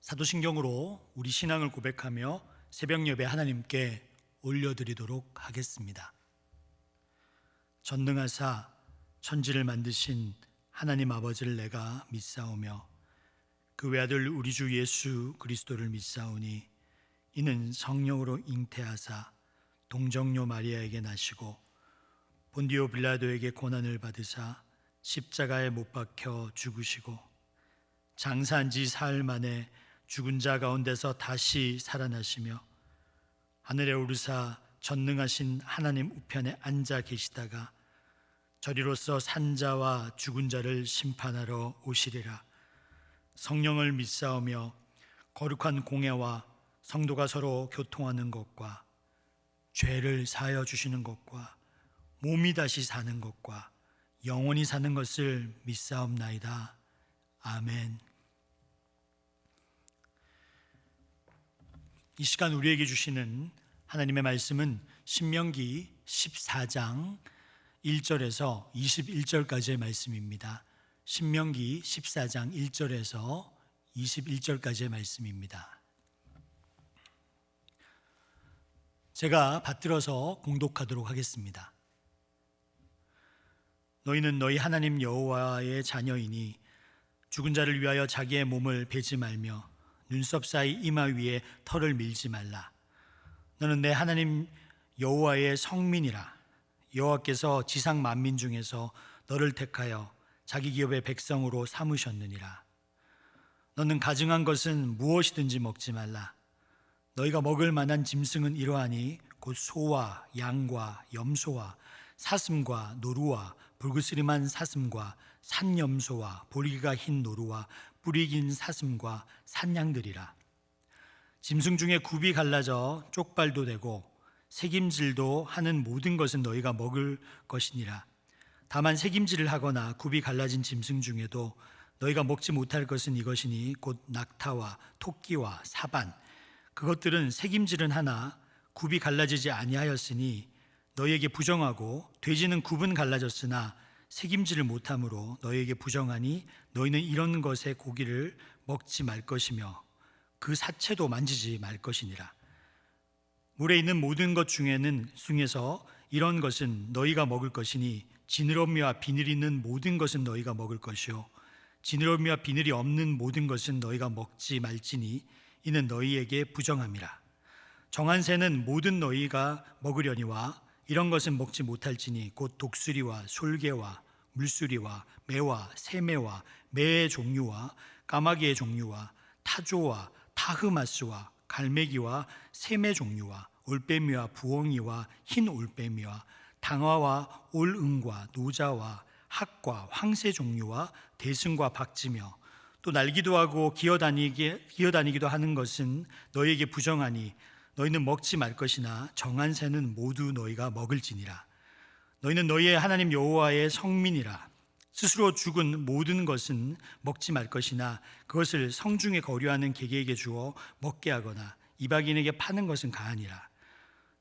사도신경으로 우리 신앙을 고백하며 새벽 예배 하나님께 올려드리도록 하겠습니다. 전능하사 천지를 만드신 하나님 아버지를 내가 믿사오며 그 외아들 우리 주 예수 그리스도를 믿사오니 이는 성령으로 잉태하사 동정녀 마리아에게 나시고 본디오 빌라도에게 고난을 받으사 십자가에 못 박혀 죽으시고 장사한 지 사흘 만에 죽은 자 가운데서 다시 살아나시며 하늘에 오르사 전능하신 하나님 우편에 앉아 계시다가 저리로서 산자와 죽은 자를 심판하러 오시리라. 성령을 믿사오며 거룩한 공예와 성도가 서로 교통하는 것과 죄를 사하여 주시는 것과 몸이 다시 사는 것과 영원히 사는 것을 믿사옵나이다. 아멘. 이 시간 우리에게 주시는 하나님의 말씀은 신명기 14장 1절에서 21절까지의 말씀입니다. 신명기 14장 1절에서 21절까지의 말씀입니다. 제가 받들어서 공독하도록 하겠습니다. 너희는 너희 하나님 여호와의 자녀이니 죽은 자를 위하여 자기의 몸을 베지 말며 눈썹 사이 이마 위에 털을 밀지 말라. 너는 내 하나님 여호와의 성민이라. 여호와께서 지상 만민 중에서 너를 택하여 자기 기업의 백성으로 삼으셨느니라. 너는 가증한 것은 무엇이든지 먹지 말라. 너희가 먹을 만한 짐승은 이러하니 곧 소와 양과 염소와 사슴과 노루와 불그스름한 사슴과 산염소와 볼기가 흰 노루와 뿌리 긴 사슴과 산양들이라. 짐승 중에 굽이 갈라져 쪽발도 되고 새김질도 하는 모든 것은 너희가 먹을 것이니라. 다만 새김질을 하거나 굽이 갈라진 짐승 중에도 너희가 먹지 못할 것은 이것이니 곧 낙타와 토끼와 사반, 그것들은 새김질은 하나 굽이 갈라지지 아니하였으니 너희에게 부정하고 돼지는 굽은 갈라졌으나 새김질을 못함으로 너희에게 부정하니 너희는 이런 것의 고기를 먹지 말 것이며 그 사체도 만지지 말 것이니라. 물에 있는 모든 것 중에서 이런 것은 너희가 먹을 것이니 지느러미와 비늘이 있는 모든 것은 너희가 먹을 것이요 지느러미와 비늘이 없는 모든 것은 너희가 먹지 말지니 이는 너희에게 부정함이라. 정한 새는 모든 너희가 먹으려니와 이런 것은 먹지 못할지니 곧 독수리와 솔개와 물수리와 매와 새매와 매의 종류와 까마귀의 종류와 타조와 타흐마스와 갈매기와 새매 종류와 올빼미와 부엉이와 흰 올빼미와 당화와 올응과 노자와 학과 황새 종류와 대승과 박지며 또 날기도 하고 기어다니기도 하는 것은 너희에게 부정하니 너희는 먹지 말 것이나 정한 새는 모두 너희가 먹을지니라. 너희는 너희의 하나님 여호와의 성민이라. 스스로 죽은 모든 것은 먹지 말 것이나 그것을 성중에 거류하는 개개에게 주어 먹게 하거나 이방인에게 파는 것은 가하니라.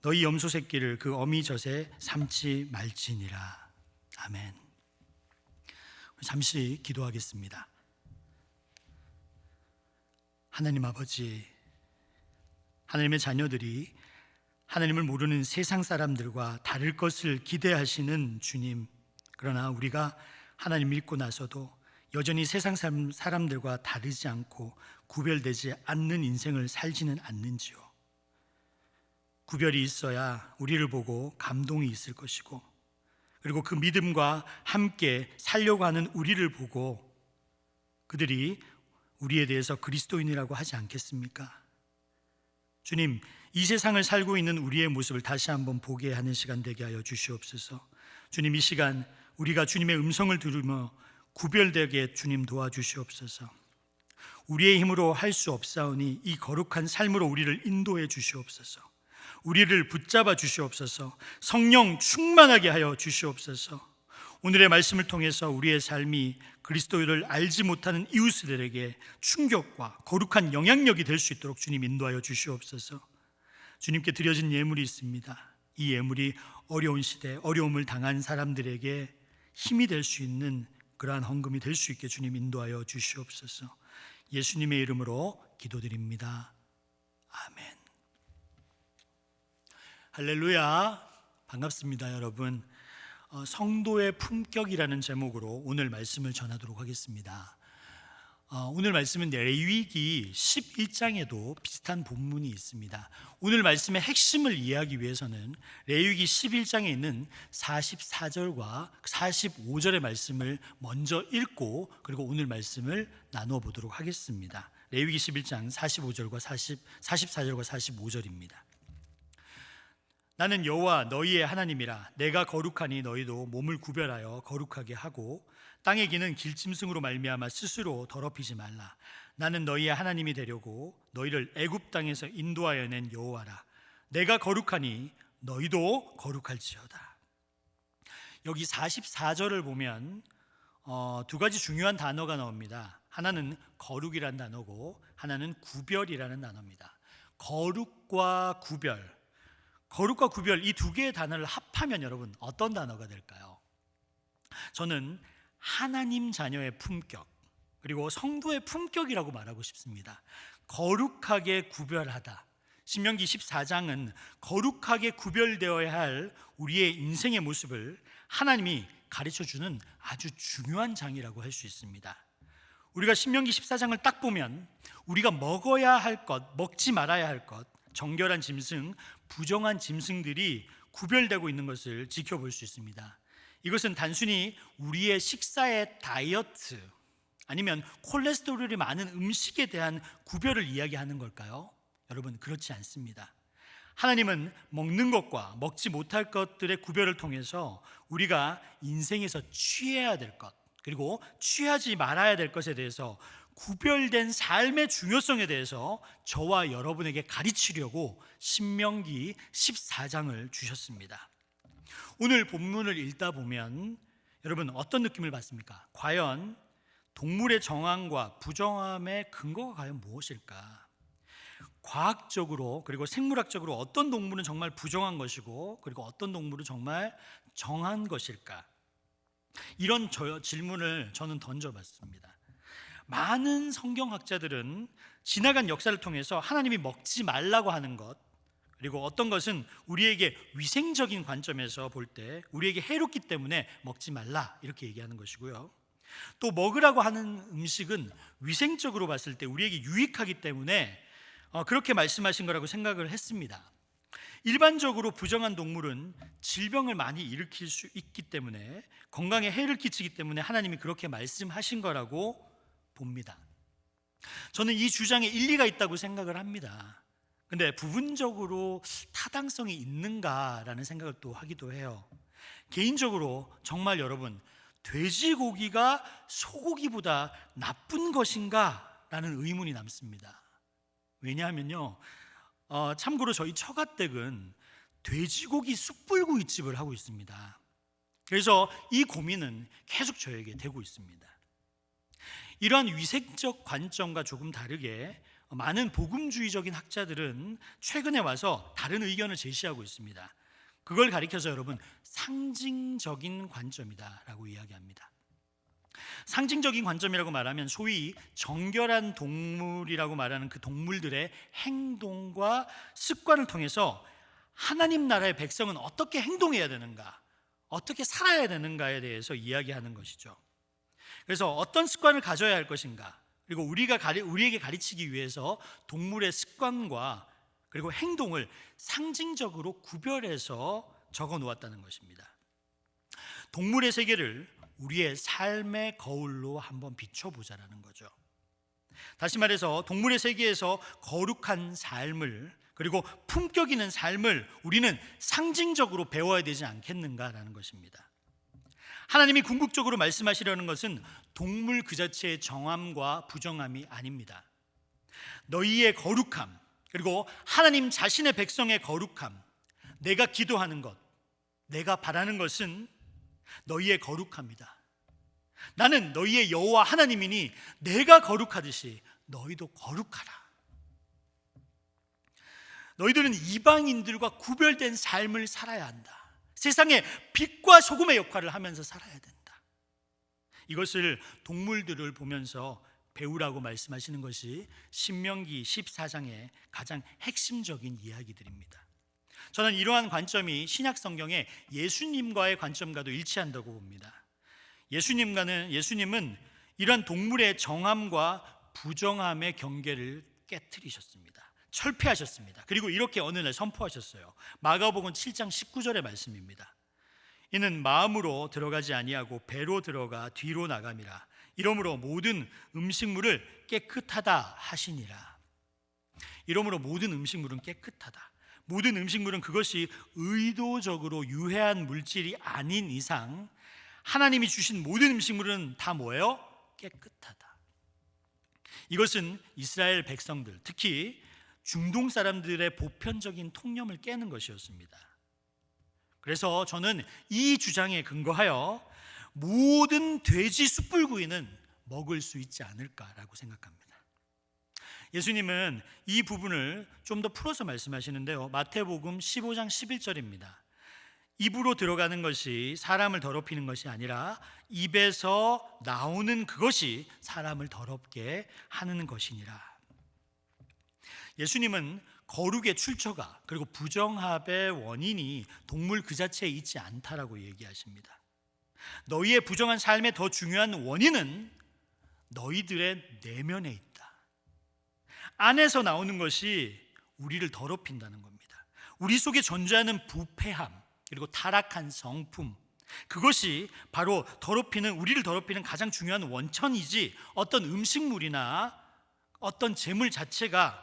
너희 염소 새끼를 그 어미 젖에 삼지 말지니라. 아멘. 잠시 기도하겠습니다. 하나님 아버지, 하나님의 자녀들이 하나님을 모르는 세상 사람들과 다를 것을 기대하시는 주님, 그러나 우리가 하나님 믿고 나서도 여전히 세상 사람들과 다르지 않고 구별되지 않는 인생을 살지는 않는지요. 구별이 있어야 우리를 보고 감동이 있을 것이고, 그리고 그 믿음과 함께 살려고 하는 우리를 보고 그들이 우리에 대해서 그리스도인이라고 하지 않겠습니까? 주님, 이 세상을 살고 있는 우리의 모습을 다시 한번 보게 하는 시간 되게 하여 주시옵소서. 주님, 이 시간 우리가 주님의 음성을 들으며 구별되게 주님 도와주시옵소서. 우리의 힘으로 할 수 없사오니 이 거룩한 삶으로 우리를 인도해 주시옵소서. 우리를 붙잡아 주시옵소서. 성령 충만하게 하여 주시옵소서. 오늘의 말씀을 통해서 우리의 삶이 그리스도를 알지 못하는 이웃들에게 충격과 거룩한 영향력이 될 수 있도록 주님 인도하여 주시옵소서. 주님께 드려진 예물이 있습니다. 이 예물이 어려운 시대, 어려움을 당한 사람들에게 힘이 될 수 있는 그러한 헌금이 될 수 있게 주님 인도하여 주시옵소서. 예수님의 이름으로 기도드립니다. 아멘. 할렐루야. 반갑습니다, 여러분. 성도의 품격이라는 제목으로 오늘 말씀을 전하도록 하겠습니다. 오늘 말씀은 레위기 11장에도 비슷한 본문이 있습니다. 오늘 말씀의 핵심을 이해하기 위해서는 레위기 11장에 있는 44절과 45절의 말씀을 먼저 읽고 그리고 오늘 말씀을 나누어 보도록 하겠습니다. 레위기 11장 44절과 45절입니다. 나는 여호와 너희의 하나님이라. 내가 거룩하니 너희도 몸을 구별하여 거룩하게 하고 땅의 기는 길짐승으로 말미암아 스스로 더럽히지 말라. 나는 너희의 하나님이 되려고 너희를 애굽 땅에서 인도하여 낸 여호와라. 내가 거룩하니 너희도 거룩할지어다. 여기 44절을 보면 두 가지 중요한 단어가 나옵니다. 하나는 거룩이라는 단어고 하나는 구별이라는 단어입니다. 거룩과 구별 이 두 개의 단어를 합하면 여러분 어떤 단어가 될까요? 저는 하나님 자녀의 품격 그리고 성도의 품격이라고 말하고 싶습니다. 거룩하게 구별하다. 신명기 14장은 거룩하게 구별되어야 할 우리의 인생의 모습을 하나님이 가르쳐주는 아주 중요한 장이라고 할 수 있습니다. 우리가 신명기 14장을 딱 보면 우리가 먹어야 할 것, 먹지 말아야 할 것, 정결한 짐승, 부정한 짐승들이 구별되고 있는 것을 지켜볼 수 있습니다. 이것은 단순히 우리의 식사의 다이어트 아니면 콜레스테롤이 많은 음식에 대한 구별을 이야기하는 걸까요? 여러분, 그렇지 않습니다. 하나님은 먹는 것과 먹지 못할 것들의 구별을 통해서 우리가 인생에서 취해야 될 것 그리고 취하지 말아야 될 것에 대해서 구별된 삶의 중요성에 대해서 저와 여러분에게 가르치려고 신명기 14장을 주셨습니다. 오늘 본문을 읽다 보면 여러분 어떤 느낌을 받습니까? 과연 동물의 정함과 부정함의 근거가 과연 무엇일까? 과학적으로 그리고 생물학적으로 어떤 동물은 정말 부정한 것이고 그리고 어떤 동물은 정말 정한 것일까? 이런 질문을 저는 던져봤습니다. 많은 성경학자들은 지나간 역사를 통해서 하나님이 먹지 말라고 하는 것 그리고 어떤 것은 우리에게 위생적인 관점에서 볼 때 우리에게 해롭기 때문에 먹지 말라 이렇게 얘기하는 것이고요. 또 먹으라고 하는 음식은 위생적으로 봤을 때 우리에게 유익하기 때문에 그렇게 말씀하신 거라고 생각을 했습니다. 일반적으로 부정한 동물은 질병을 많이 일으킬 수 있기 때문에 건강에 해를 끼치기 때문에 하나님이 그렇게 말씀하신 거라고 봅니다. 저는 이 주장에 일리가 있다고 생각을 합니다. 근데 부분적으로 타당성이 있는가라는 생각을 또 하기도 해요. 개인적으로 정말 여러분 돼지고기가 소고기보다 나쁜 것인가? 라는 의문이 남습니다. 왜냐하면요 참고로 저희 처가댁은 돼지고기 숯불구이집을 하고 있습니다. 그래서 이 고민은 계속 저에게 되고 있습니다. 이러한 위생적 관점과 조금 다르게 많은 복음주의적인 학자들은 최근에 와서 다른 의견을 제시하고 있습니다. 그걸 가리켜서 여러분 상징적인 관점이다라고 이야기합니다. 상징적인 관점이라고 말하면 소위 정결한 동물이라고 말하는 그 동물들의 행동과 습관을 통해서 하나님 나라의 백성은 어떻게 행동해야 되는가, 어떻게 살아야 되는가에 대해서 이야기하는 것이죠. 그래서 어떤 습관을 가져야 할 것인가, 그리고 우리에게 가르치기 위해서 동물의 습관과 그리고 행동을 상징적으로 구별해서 적어 놓았다는 것입니다. 동물의 세계를 우리의 삶의 거울로 한번 비춰보자라는 거죠. 다시 말해서 동물의 세계에서 거룩한 삶을 그리고 품격 있는 삶을 우리는 상징적으로 배워야 되지 않겠는가라는 것입니다. 하나님이 궁극적으로 말씀하시려는 것은 동물 그 자체의 정함과 부정함이 아닙니다. 너희의 거룩함 그리고 하나님 자신의 백성의 거룩함, 내가 기도하는 것, 내가 바라는 것은 너희의 거룩함이다. 나는 너희의 여호와 하나님이니 내가 거룩하듯이 너희도 거룩하라. 너희들은 이방인들과 구별된 삶을 살아야 한다. 세상에 빛과 소금의 역할을 하면서 살아야 된다. 이것을 동물들을 보면서 배우라고 말씀하시는 것이 신명기 14장의 가장 핵심적인 이야기들입니다. 저는 이러한 관점이 신약 성경의 예수님과의 관점과도 일치한다고 봅니다. 예수님은 이러한 동물의 정함과 부정함의 경계를 깨트리셨습니다. 철폐하셨습니다. 그리고 이렇게 어느 날 선포하셨어요. 마가복음 7장 19절의 말씀입니다. 이는 마음으로 들어가지 아니하고 배로 들어가 뒤로 나감이라. 이러므로 모든 음식물을 깨끗하다 하시니라. 이러므로 모든 음식물은 깨끗하다. 모든 음식물은 그것이 의도적으로 유해한 물질이 아닌 이상 하나님이 주신 모든 음식물은 다 뭐예요? 깨끗하다. 이것은 이스라엘 백성들, 특히 중동 사람들의 보편적인 통념을 깨는 것이었습니다. 그래서 저는 이 주장에 근거하여 모든 돼지 숯불구이는 먹을 수 있지 않을까라고 생각합니다. 예수님은 이 부분을 좀 더 풀어서 말씀하시는데요. 마태복음 15장 11절입니다. 입으로 들어가는 것이 사람을 더럽히는 것이 아니라 입에서 나오는 그것이 사람을 더럽게 하는 것이니라. 예수님은 거룩의 출처가 그리고 부정합의 원인이 동물 그 자체에 있지 않다라고 얘기하십니다. 너희의 부정한 삶의 더 중요한 원인은 너희들의 내면에 있다. 안에서 나오는 것이 우리를 더럽힌다는 겁니다. 우리 속에 존재하는 부패함 그리고 타락한 성품, 그것이 바로 우리를 더럽히는 가장 중요한 원천이지 어떤 음식물이나 어떤 재물 자체가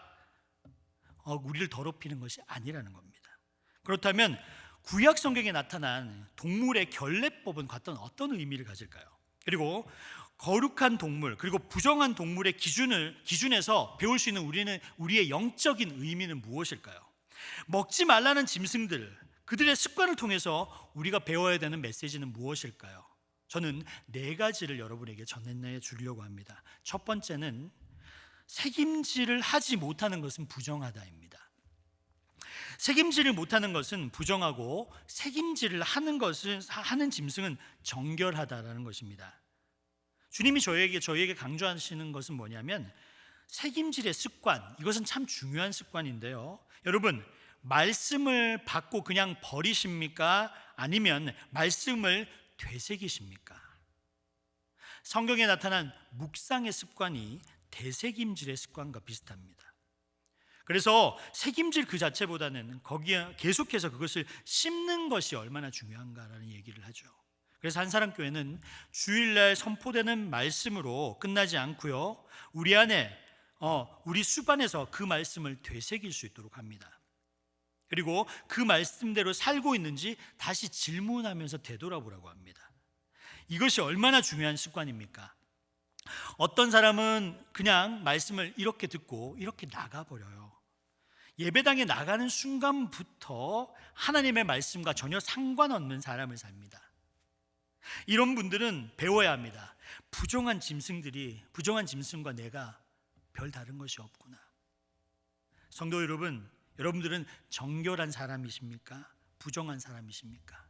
우리를 더럽히는 것이 아니라는 겁니다. 그렇다면 구약 성경에 나타난 동물의 결례법은 어떤 의미를 가질까요? 그리고 거룩한 동물 그리고 부정한 동물의 기준에서 배울 수 있는 우리의 영적인 의미는 무엇일까요? 먹지 말라는 짐승들, 그들의 습관을 통해서 우리가 배워야 되는 메시지는 무엇일까요? 저는 4가지를 여러분에게 전해 주려고 합니다. 첫 번째는 책임질을 하지 못하는 것은 부정하다입니다. 책임질을 못하는 것은 부정하고 책임질을 하는 짐승은 정결하다라는 것입니다. 주님이 저희에게 강조하시는 것은 뭐냐면 책임질의 습관, 이것은 참 중요한 습관인데요. 여러분, 말씀을 받고 그냥 버리십니까? 아니면 말씀을 되새기십니까? 성경에 나타난 묵상의 습관이 되새김질의 습관과 비슷합니다. 그래서 책임질 그 자체보다는 거기에 계속해서 그것을 씹는 것이 얼마나 중요한가라는 얘기를 하죠. 그래서 한사람교회는 주일날 선포되는 말씀으로 끝나지 않고요, 우리 수반에서 그 말씀을 되새길 수 있도록 합니다. 그리고 그 말씀대로 살고 있는지 다시 질문하면서 되돌아보라고 합니다. 이것이 얼마나 중요한 습관입니까? 어떤 사람은 그냥 말씀을 이렇게 듣고 이렇게 나가버려요. 예배당에 나가는 순간부터 하나님의 말씀과 전혀 상관없는 사람을 삽니다. 이런 분들은 배워야 합니다. 부정한 짐승과 내가 별 다른 것이 없구나. 성도 여러분, 여러분들은 정결한 사람이십니까? 부정한 사람이십니까?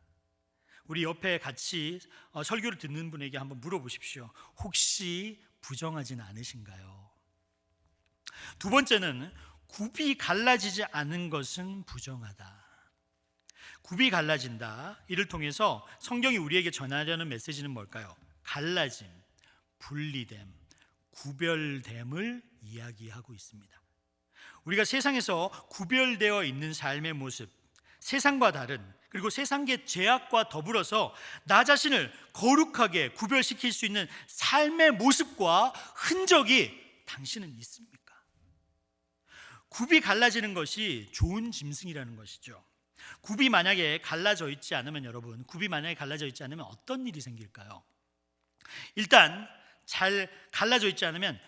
우리 옆에 같이 설교를 듣는 분에게 한번 물어보십시오. 혹시 부정하진 않으신가요? 두 번째는 굽이 갈라지지 않은 것은 부정하다. 굽이 갈라진다. 이를 통해서 성경이 우리에게 전하려는 메시지는 뭘까요? 갈라짐, 분리됨, 구별됨을 이야기하고 있습니다. 우리가 세상에서 구별되어 있는 삶의 모습, 세상과 다른, 그리고 세상의 죄악과 더불어서 나 자신을 거룩하게 구별시킬 수 있는 삶의 모습과 흔적이 당신은 있습니까? 굽이 갈라지는 것이 좋은 짐승이라는 것이죠. 굽이 만약에 갈라져 있지 않으면 어떤 일이 생길까요? 일단 잘 갈라져 있지 않으면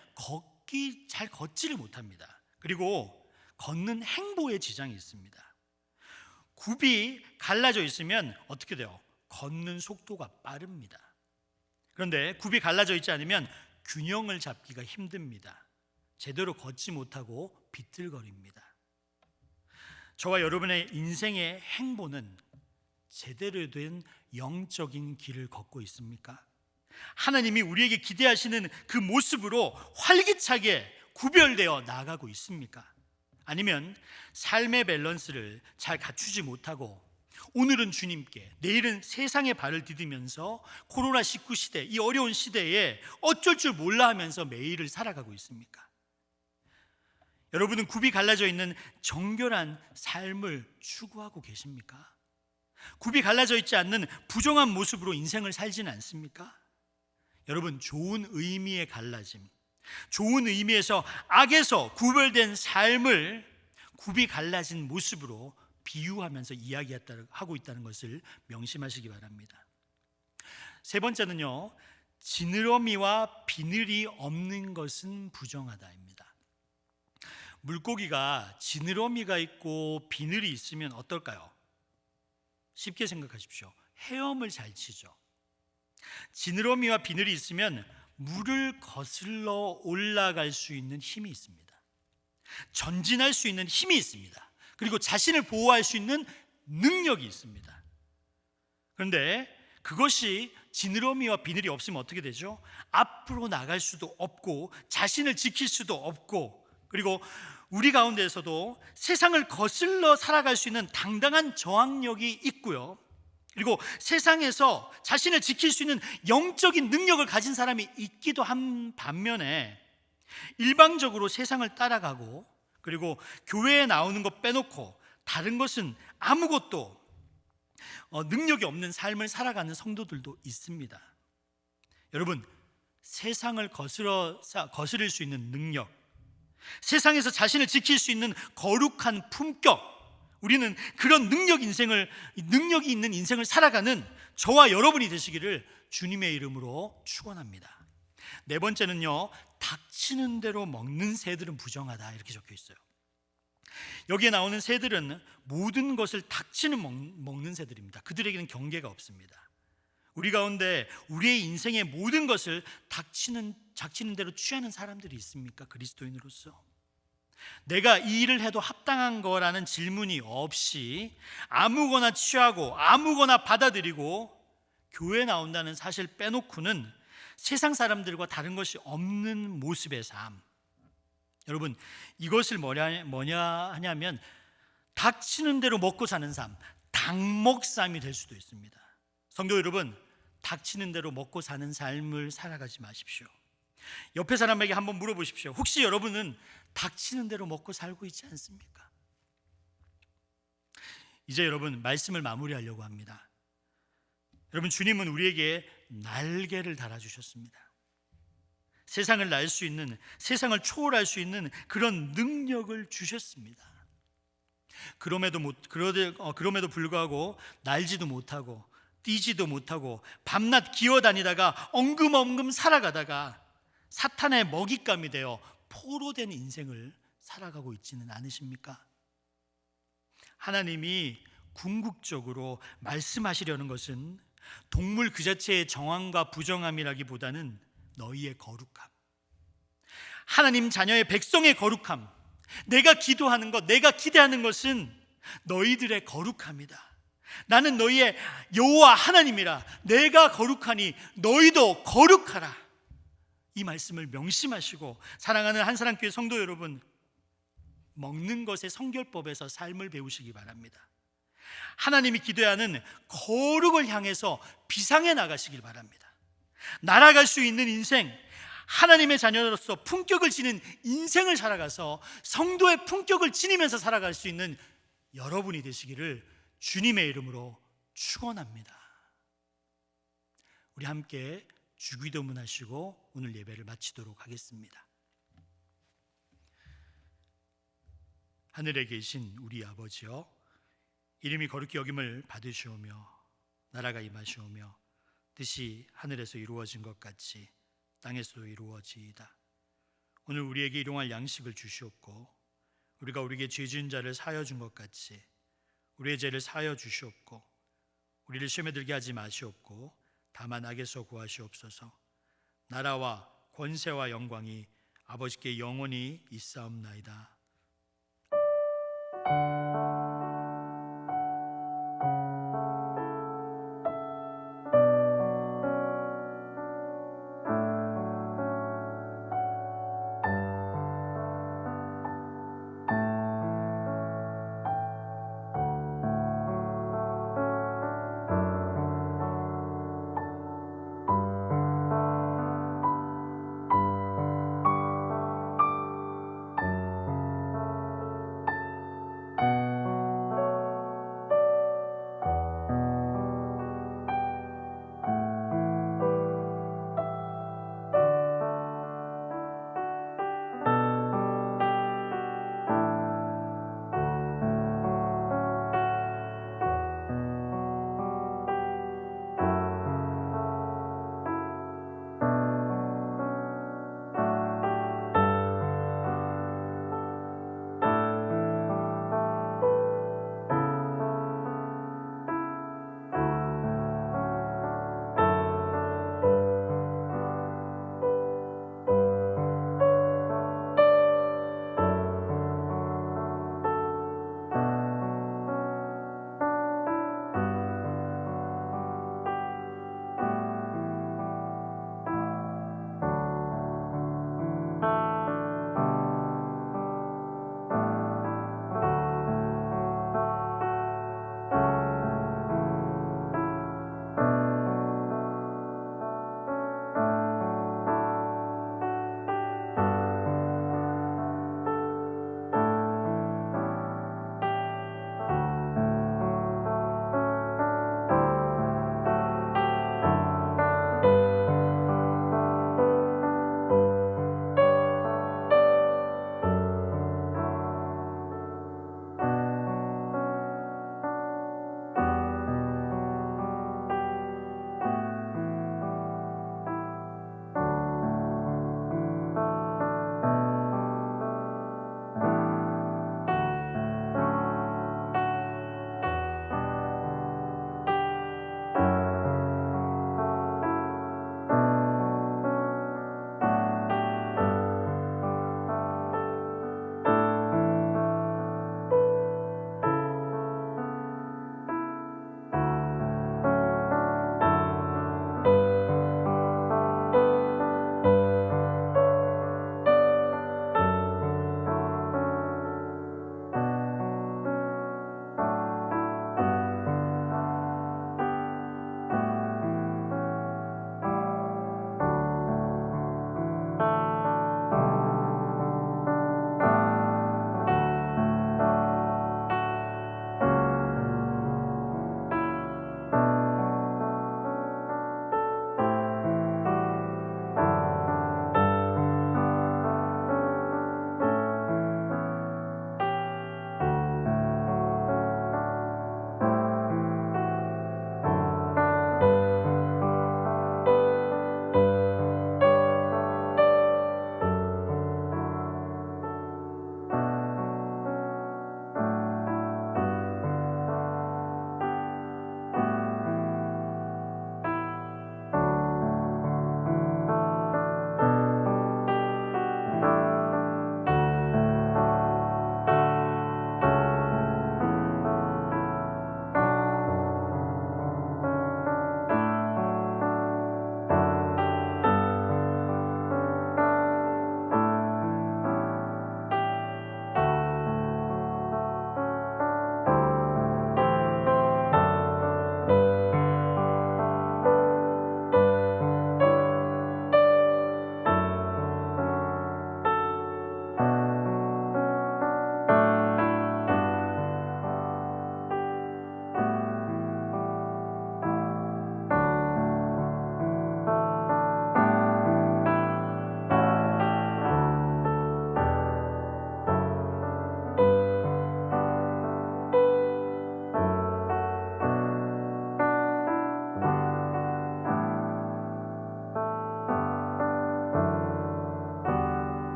잘 걷지를 못합니다. 그리고 걷는 행보에 지장이 있습니다. 굽이 갈라져 있으면 어떻게 돼요? 걷는 속도가 빠릅니다. 그런데 굽이 갈라져 있지 않으면 균형을 잡기가 힘듭니다. 제대로 걷지 못하고 비틀거립니다. 저와 여러분의 인생의 행보는 제대로 된 영적인 길을 걷고 있습니까? 하나님이 우리에게 기대하시는 그 모습으로 활기차게 구별되어 나아가고 있습니까? 아니면 삶의 밸런스를 잘 갖추지 못하고 오늘은 주님께, 내일은 세상에 발을 디디면서 코로나19 시대, 이 어려운 시대에 어쩔 줄 몰라 하면서 매일을 살아가고 있습니까? 여러분은 굽이 갈라져 있는 정결한 삶을 추구하고 계십니까? 굽이 갈라져 있지 않는 부정한 모습으로 인생을 살지는 않습니까? 여러분, 좋은 의미의 갈라짐, 좋은 의미에서 악에서 구별된 삶을 굽이 갈라진 모습으로 비유하면서 이야기하고 있다는 것을 명심하시기 바랍니다. 세 번째는요, 지느러미와 비늘이 없는 것은 부정하다입니다. 물고기가 지느러미가 있고 비늘이 있으면 어떨까요? 쉽게 생각하십시오. 헤엄을 잘 치죠. 지느러미와 비늘이 있으면 물을 거슬러 올라갈 수 있는 힘이 있습니다. 전진할 수 있는 힘이 있습니다. 그리고 자신을 보호할 수 있는 능력이 있습니다. 그런데 그것이 지느러미와 비늘이 없으면 어떻게 되죠? 앞으로 나갈 수도 없고 자신을 지킬 수도 없고, 그리고 우리 가운데에서도 세상을 거슬러 살아갈 수 있는 당당한 저항력이 있고요, 그리고 세상에서 자신을 지킬 수 있는 영적인 능력을 가진 사람이 있기도 한 반면에, 일방적으로 세상을 따라가고 그리고 교회에 나오는 것 빼놓고 다른 것은 아무것도 능력이 없는 삶을 살아가는 성도들도 있습니다. 여러분, 세상을 거스를 수 있는 능력, 세상에서 자신을 지킬 수 있는 거룩한 품격, 우리는 그런 능력이 있는 인생을 살아가는 저와 여러분이 되시기를 주님의 이름으로 축원합니다. 네 번째는요, 닥치는 대로 먹는 새들은 부정하다, 이렇게 적혀 있어요. 여기에 나오는 새들은 모든 것을 닥치는 먹는 새들입니다. 그들에게는 경계가 없습니다. 우리 가운데 우리의 인생의 모든 것을 닥치는 대로 취하는 사람들이 있습니까? 그리스도인으로서 내가 이 일을 해도 합당한 거라는 질문이 없이 아무거나 취하고 아무거나 받아들이고 교회에 나온다는 사실 빼놓고는 세상 사람들과 다른 것이 없는 모습의 삶. 여러분, 이것을 뭐냐 하냐면 닥치는 대로 먹고 사는 삶, 닭먹삼이 될 수도 있습니다. 성도 여러분, 닥치는 대로 먹고 사는 삶을 살아가지 마십시오. 옆에 사람에게 한번 물어보십시오. 혹시 여러분은 닥치는 대로 먹고 살고 있지 않습니까? 이제 여러분, 말씀을 마무리하려고 합니다. 여러분, 주님은 우리에게 날개를 달아주셨습니다. 세상을 날 수 있는, 세상을 초월할 수 있는 그런 능력을 주셨습니다. 그럼에도 불구하고 날지도 못하고 뛰지도 못하고 밤낮 기어다니다가 엉금엉금 살아가다가 사탄의 먹잇감이 되어 포로된 인생을 살아가고 있지는 않으십니까? 하나님이 궁극적으로 말씀하시려는 것은 동물 그 자체의 정황과 부정함이라기보다는 너희의 거룩함, 하나님 자녀의 백성의 거룩함, 내가 기도하는 것, 내가 기대하는 것은 너희들의 거룩함이다. 나는 너희의 여호와 하나님이라. 내가 거룩하니 너희도 거룩하라. 이 말씀을 명심하시고 사랑하는 한사랑교회 성도 여러분, 먹는 것의 성결법에서 삶을 배우시기 바랍니다. 하나님이 기대하는 거룩을 향해서 비상해 나가시길 바랍니다. 날아갈 수 있는 인생, 하나님의 자녀로서 품격을 지닌 인생을 살아가서 성도의 품격을 지니면서 살아갈 수 있는 여러분이 되시기를 주님의 이름으로 축원합니다. 우리 함께 주기도문 하시고 오늘 예배를 마치도록 하겠습니다. 하늘에 계신 우리 아버지여, 이름이 거룩히 여김을 받으시오며 나라가 임하시오며 뜻이 하늘에서 이루어진 것 같이 땅에서도 이루어지이다. 오늘 우리에게 일용할 양식을 주시옵고 우리가 우리에게 죄 지은 자를 사하여 준 것 같이 우리의 죄를 사하여 주시옵고 우리를 시험에 들게 하지 마시옵고 다만 악에서 구하시옵소서. 나라와 권세와 영광이 아버지께 영원히 있사옵나이다.